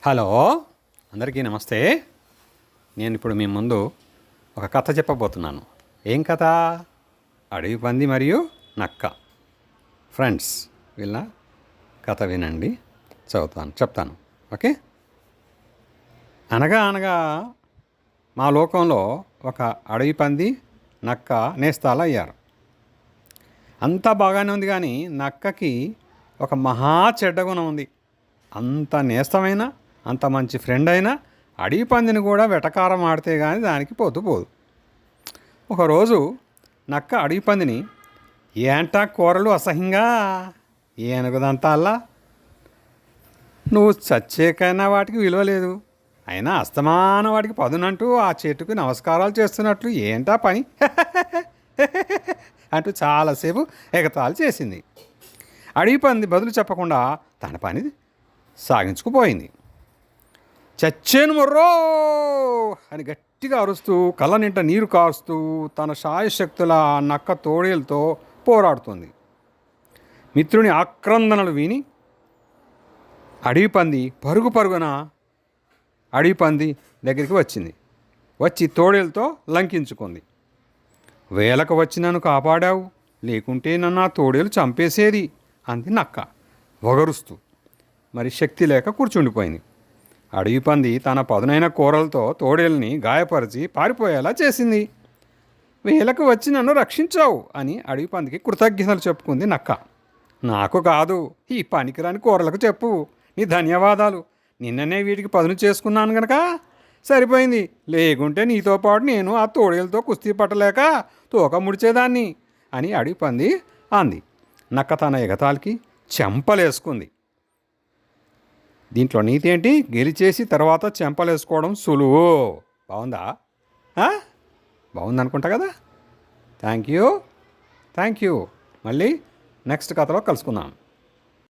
Hello, అందరికీ నమస్తే. నేను ఇప్పుడు మీ ముందు ఒక కథ చెప్పబోతున్నాను. ఏం కథ? అడవి పంది మరియు నక్క. ఫ్రెండ్స్, వీళ్ళ కథ వినండి. చెప్తాను. ఓకే. అనగా అనగా మా లోకంలో ఒక అడవి పంది, నక్క నేస్తాలు అయ్యారు. అంతా బాగానే ఉంది, కానీ నక్కకి ఒక మహా చెడ్డ గుణం ఉంది. అంత నేస్తమైనా, అంత మంచి ఫ్రెండ్ అయినా అడవి పందిని కూడా వెటకారం ఆడితే కానీ దానికి పోదు. ఒకరోజు నక్క అడవి పందిని, ఏంటా కూరలు అసహ్యంగా, ఏనుగుదంతా అల్లా, నువ్వు చచ్చేకైనా వాటికి విలువ లేదు, అయినా అస్తమాన వాటికి పదునంటూ ఆ చెట్టుకు నమస్కారాలు చేస్తున్నట్లు ఏంటా పని అంటూ చాలాసేపు ఎగతాళి చేసింది. అడవి పంది బదులు చెప్పకుండా తన పని సాగించుకుపోయింది. చచ్చేను మొర్రో అని గట్టిగా అరుస్తూ, కళ్ళ నింట నీరు కారుస్తూ తన శాయశక్తుల నక్క తోడేలతో పోరాడుతుంది. మిత్రుని ఆక్రందనలు విని అడవి పంది పరుగున అడవి పంది దగ్గరికి వచ్చి తోడేలతో లంకించుకుంది. వేలకు వచ్చి నన్ను కాపాడావు, లేకుంటే నన్ను ఆ తోడేలు చంపేసేది అంది నక్క వగరుస్తూ. మరి శక్తి లేక కూర్చుండిపోయింది. అడవి పంది తన పదునైన కూరలతో తోడేల్ని గాయపరిచి పారిపోయేలా చేసింది. వేలకు వచ్చి నన్ను రక్షించావు అని అడవి పందికి కృతజ్ఞతలు చెప్పుకుంది నక్క. నాకు కాదు, ఈ పనికిరాని కూరలకు చెప్పు నీ ధన్యవాదాలు. నిన్ననే వీటికి పదును చేసుకున్నాను గనక సరిపోయింది, లేకుంటే నీతో పాటు నేను ఆ తోడేలతో కుస్తీ పట్టలేక తోక ముడిచేదాన్ని అని అడవి పంది అంది. నక్క తన ఎగతాళికి చెంపలేసుకుంది. దీంట్లో నీతి ఏంటి? గెలిచేసి తర్వాత చెంపలేసుకోవడం సులువు. బాగుందా? బాగుందనుకుంటా కదా. Thank you. మళ్ళీ నెక్స్ట్ కథలో కలుసుకుందాం.